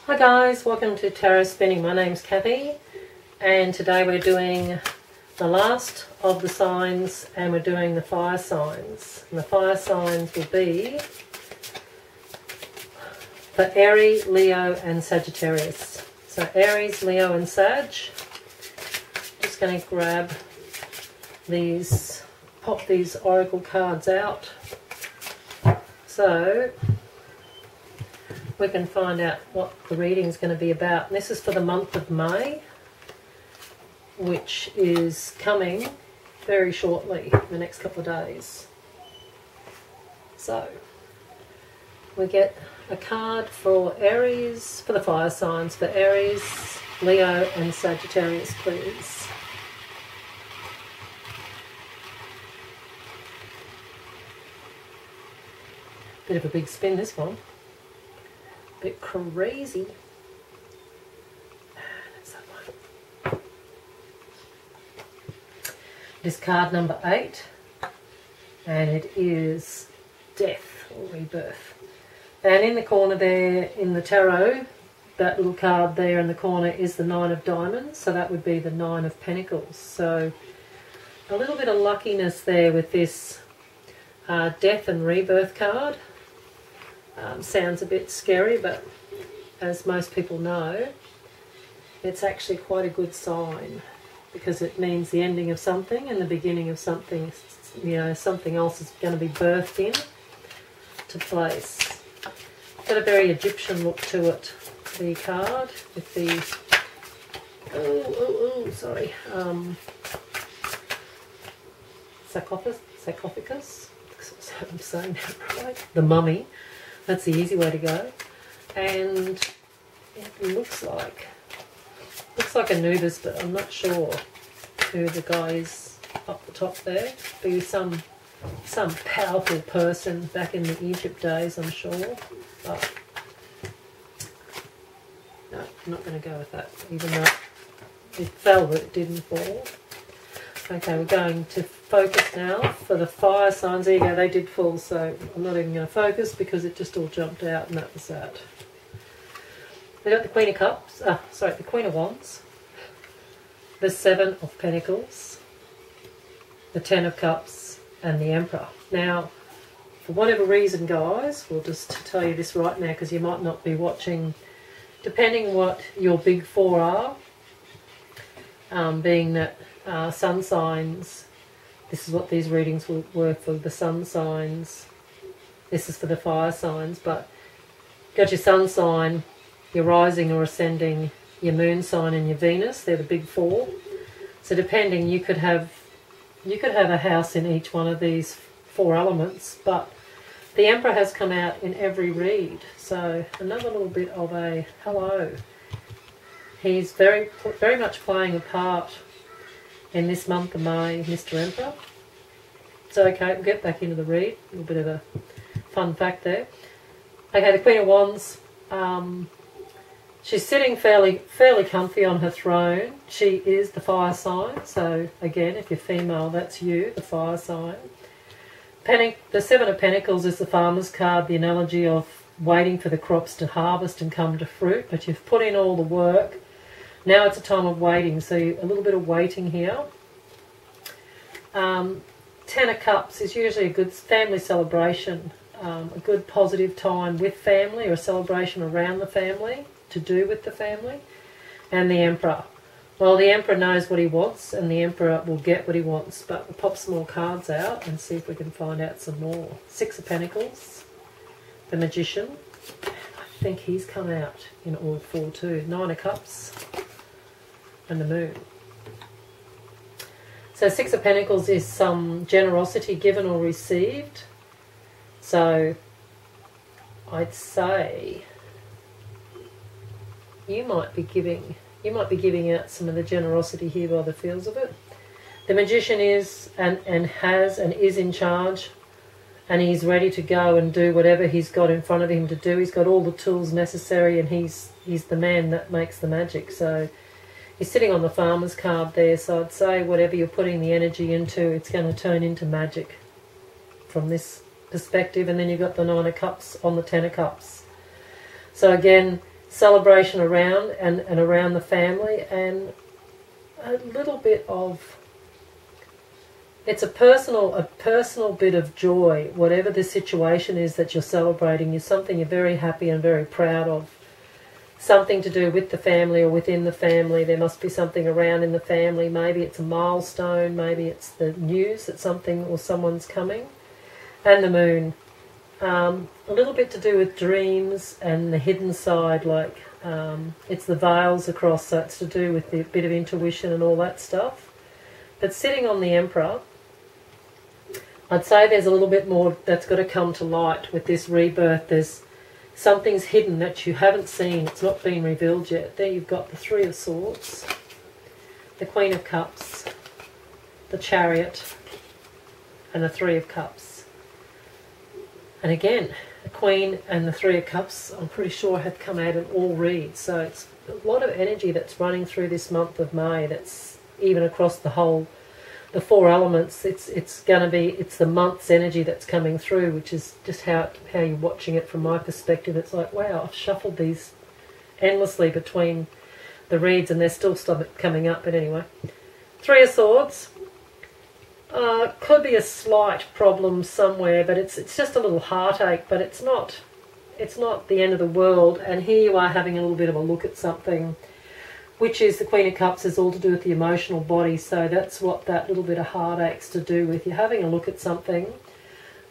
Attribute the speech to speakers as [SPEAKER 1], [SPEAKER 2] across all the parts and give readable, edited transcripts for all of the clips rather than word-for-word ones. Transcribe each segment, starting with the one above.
[SPEAKER 1] Hi guys, welcome to Tarot Spinning. My name's Kathy and today we're doing the last of the signs and we're doing the fire signs. And the fire signs will be for Aries, Leo and Sagittarius. So Aries, Leo and Sag. Just going to grab these, pop these oracle cards out so we can find out what the reading is going to be about. And this is for the month of May, which is coming very shortly, in the next couple of days. So we get a card for Aries, for the fire signs, for Aries, Leo and Sagittarius, please. Bit of a big spin, this one. Bit crazy. That's that one. It is card number 8, and it is death or rebirth. And in the corner there, in the tarot, that little card there in the corner is the 9 of diamonds, so that would be the 9 of pentacles. So a little bit of luckiness there with this death and rebirth card. Sounds a bit scary, but as most people know, it's actually quite a good sign because it means the ending of something and the beginning of something. You know, something else is going to be birthed in to place. Got a very Egyptian look to it, the card with the sarcophagus. I'm saying that right. The mummy. That's the easy way to go. And it looks like Anubis, but I'm not sure who the guy is up the top there. Be some powerful person back in the Egypt days, I'm sure. But no, I'm not going to go with that, even though it fell, but it didn't fall. Okay, we're going to focus now for the fire signs. There you go, they did fall, so I'm not even going to focus because it just all jumped out, and that was that. We got the Queen of Cups, the Queen of Wands, the 7 of Pentacles, the 10 of Cups, and the Emperor. Now, for whatever reason, guys, we'll just tell you this right now because you might not be watching, depending what your big four are, being that sun signs, this is what these readings were for the sun signs. This is for the fire signs, but got your sun sign, your rising or ascending, your moon sign and your Venus. They're the big four. So depending, you could have a house in each one of these four elements, but the Emperor has come out in every read. So another little bit of a hello. He's very much playing a part in this month of May, Mr. Emperor. So okay, we'll get back into the read. A little bit of a fun fact there. Okay, the Queen of Wands, she's sitting fairly comfy on her throne. She is the fire sign, so again, if you're female, that's you, the fire sign. The 7 of Pentacles is the farmer's card, the analogy of waiting for the crops to harvest and come to fruit, but you've put in all the work. Now it's a time of waiting, so a little bit of waiting here. 10 of Cups is usually a good family celebration, a good positive time with family or a celebration around the family, to do with the family. And the Emperor. Well, the Emperor knows what he wants and the Emperor will get what he wants, but we'll pop some more cards out and see if we can find out some more. 6 of Pentacles, the Magician. I think he's come out in all four too. 9 of Cups. And the Moon. So 6 of Pentacles is some generosity given or received. So I'd say you might be giving out some of the generosity here by the feels of it. The Magician is and is in charge, and he's ready to go and do whatever he's got in front of him to do. He's got all the tools necessary, and he's the man that makes the magic. So he's sitting on the farmer's card there, so I'd say whatever you're putting the energy into, it's going to turn into magic from this perspective. And then you've got the 9 of Cups on the 10 of Cups. So again, celebration around and around the family, and a little bit of, it's a personal bit of joy. Whatever the situation is that you're celebrating is something you're very happy and very proud of. Something to do with the family or within the family. There must be something around in the family. Maybe it's a milestone, maybe it's the news that something or someone's coming. And the moon. A little bit to do with dreams and the hidden side, like it's the veils across, so it's to do with the bit of intuition and all that stuff. But sitting on the Emperor, I'd say there's a little bit more that's got to come to light with this rebirth. There's something's hidden that you haven't seen. It's not been revealed yet. There you've got the Three of Swords, the Queen of Cups, the Chariot, and the Three of Cups. And again, the Queen and the Three of Cups, I'm pretty sure, have come out in all reads. So it's a lot of energy that's running through this month of May. That's even across the whole, the four elements. It's going to be, it's the month's energy that's coming through, which is just how you're watching it from my perspective. It's like, wow, I've shuffled these endlessly between the reads and there's still stuff coming up. But anyway, Three of Swords. Could be a slight problem somewhere, but it's just a little heartache, but it's not the end of the world. And here you are having a little bit of a look at something, which is the Queen of Cups is all to do with the emotional body. So that's what that little bit of heartache's to do with. You're having a look at something,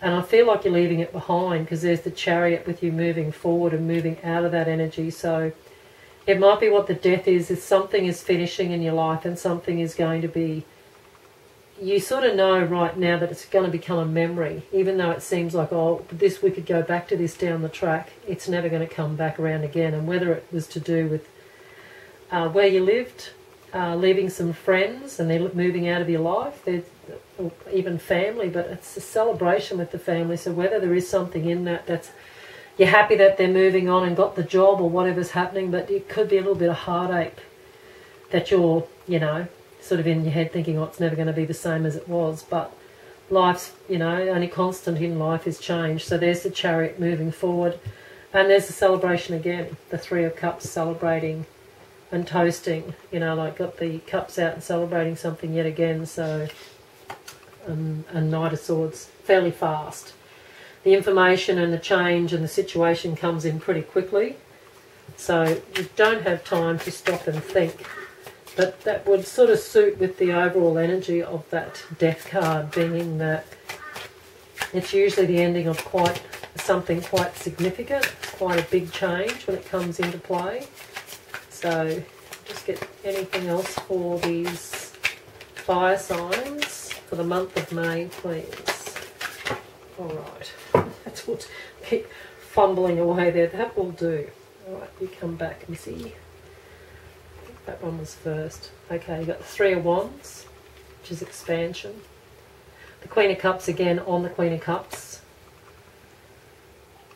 [SPEAKER 1] and I feel like you're leaving it behind, because there's the Chariot with you moving forward and moving out of that energy. So it might be what the Death is something is finishing in your life and something is going to be, you sort of know right now that it's going to become a memory, even though it seems like, oh, this, we could go back to this down the track. It's never going to come back around again. And whether it was to do with where you lived, leaving some friends and they're moving out of your life, or even family, but it's a celebration with the family. So whether there is something in that's, you're happy that they're moving on and got the job or whatever's happening, but it could be a little bit of heartache that you're, sort of in your head thinking, oh, it's never going to be the same as it was. But life's, only constant in life is change. So there's the Chariot moving forward. And there's the celebration again, the Three of Cups celebrating and toasting, like got the cups out and celebrating something yet again. So, and Knight of Swords, fairly fast. The information and the change and the situation comes in pretty quickly. So you don't have time to stop and think. But that would sort of suit with the overall energy of that Death card, being that it's usually the ending of something quite significant, quite a big change when it comes into play. So just get anything else for these fire signs for the month of May, please. All right, that's what, keep fumbling away there. That will do. All right, you come back and see. That one was first. Okay, you've got the Three of Wands, which is expansion. The Queen of Cups again on the Queen of Cups.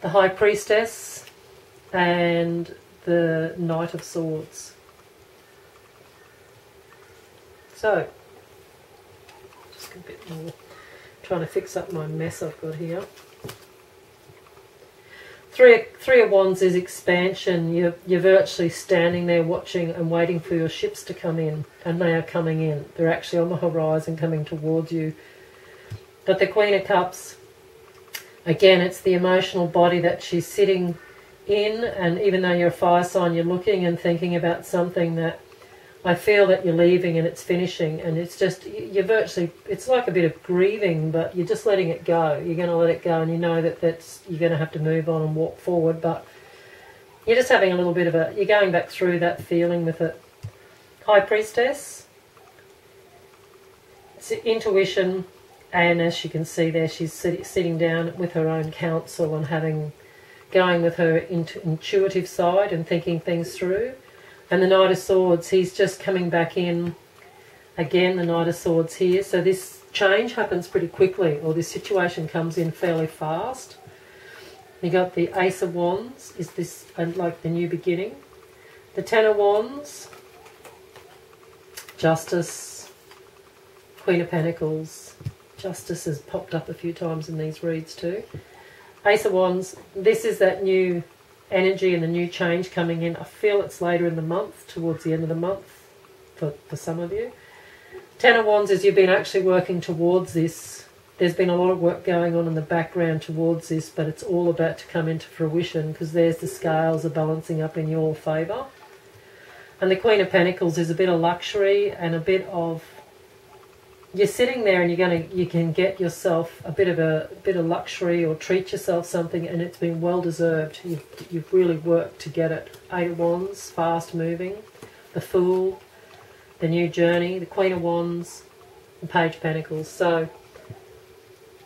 [SPEAKER 1] The High Priestess and the Knight of Swords. So, just a bit more, trying to fix up my mess I've got here. Three of Wands is expansion. You're virtually standing there watching and waiting for your ships to come in, and they are coming in. They're actually on the horizon coming towards you. But the Queen of Cups, again, it's the emotional body that she's sitting in, and even though you're a fire sign, you're looking and thinking about something that I feel that you're leaving and it's finishing, and it's just, you're virtually, it's like a bit of grieving, but you're just letting it go. You're going to let it go, and you know that you're going to have to move on and walk forward, but you're just having a little bit of you're going back through that feeling with it. High Priestess, it's intuition, and as you can see there, she's sitting down with her own counsel and going with her intuitive side and thinking things through. And the Knight of Swords, he's just coming back in. Again, the Knight of Swords here. So this change happens pretty quickly, or this situation comes in fairly fast. You got the Ace of Wands, is this like the new beginning? The Ten of Wands, Justice, Queen of Pentacles. Justice has popped up a few times in these reads too. Ace of Wands, this is that new energy and the new change coming in. I feel it's later in the month, towards the end of the month for some of you. Ten of Wands is you've been actually working towards this. There's been a lot of work going on in the background towards this, but it's all about to come into fruition because there's the scales are balancing up in your favour. And the Queen of Pentacles is a bit of luxury and a bit of, you're sitting there and you can get yourself a bit of luxury or treat yourself something, and it's been well deserved. You've really worked to get it. Eight of Wands, fast moving, the Fool, the new journey, the Queen of Wands, the Page of Pentacles. So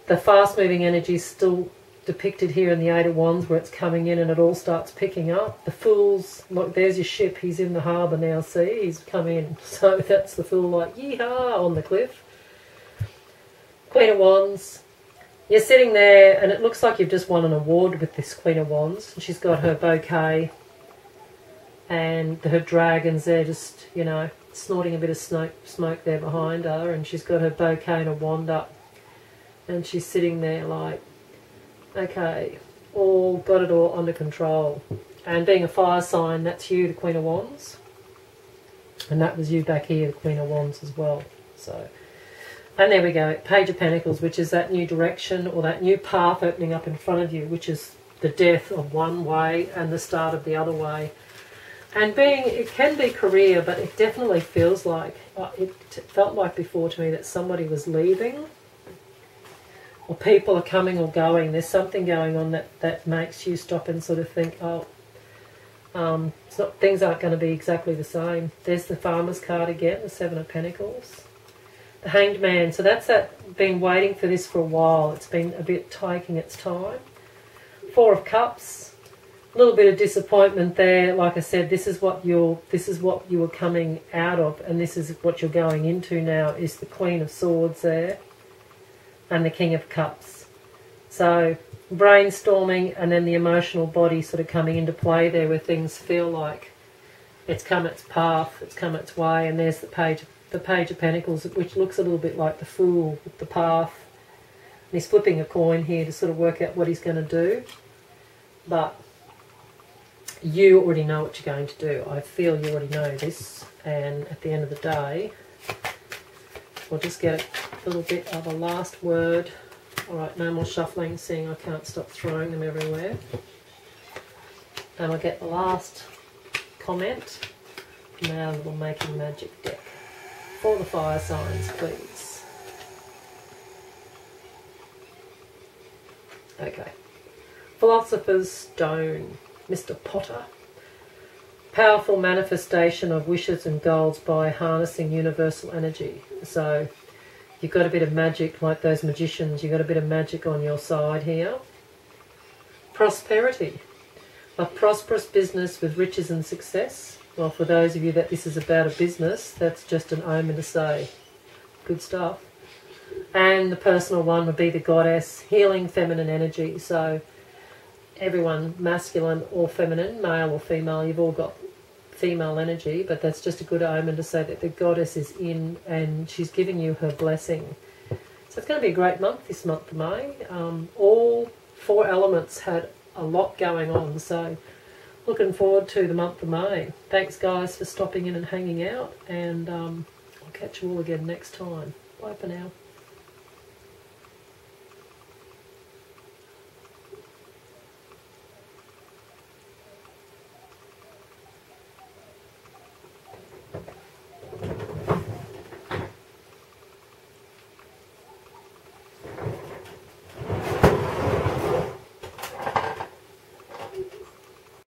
[SPEAKER 1] the fast moving energy is still depicted here in the Eight of Wands, where it's coming in and it all starts picking up. The Fool's, look, there's your ship. He's in the harbour now, see? He's come in. So that's the Fool, like, yeehaw, on the cliff. Queen of Wands, you're sitting there and it looks like you've just won an award with this Queen of Wands. She's got her bouquet and her dragons there just, you know, snorting a bit of smoke there behind her, and she's got her bouquet and a wand up. And she's sitting there like, okay, got it all under control. And being a fire sign, that's you, the Queen of Wands. And that was you back here, the Queen of Wands as well. So, and there we go, Page of Pentacles, which is that new direction or that new path opening up in front of you, which is the death of one way and the start of the other way. And it can be career, but it definitely feels like, it felt like before to me that somebody was leaving, or people are coming or going. There's something going on that makes you stop and sort of think, things aren't going to be exactly the same. There's the Farmer's card again, the Seven of Pentacles. The Hanged Man, so that's been waiting for this for a while. It's been a bit taking its time. Four of Cups, a little bit of disappointment there. Like I said, this is what you were coming out of, and this is what you're going into now, is the Queen of Swords there. And the King of Cups. So brainstorming and then the emotional body sort of coming into play there, where things feel like it's come its path, it's come its way. And there's the Page of Pentacles, which looks a little bit like the Fool with the path. And he's flipping a coin here to sort of work out what he's going to do. But you already know what you're going to do. I feel you already know this. And at the end of the day, we'll just get a little bit of a last word. All right, no more shuffling, seeing I can't stop throwing them everywhere. And I'll get the last comment from our little Making Magic deck. For the fire signs, please. Okay. Philosopher's Stone, Mr. Potter. Powerful manifestation of wishes and goals by harnessing universal energy. So you've got a bit of magic, like those magicians. You've got a bit of magic on your side here. Prosperity. A prosperous business with riches and success. Well, for those of you that this is about a business, that's just an omen to say. Good stuff. And the personal one would be the Goddess, healing feminine energy. So everyone, masculine or feminine, male or female, you've all got female energy, but that's just a good omen to say that the Goddess is in and she's giving you her blessing. So it's going to be a great month, this month of May. All four elements had a lot going on, so looking forward to the month of May. Thanks guys for stopping in and hanging out, and I'll catch you all again next time. Bye for now.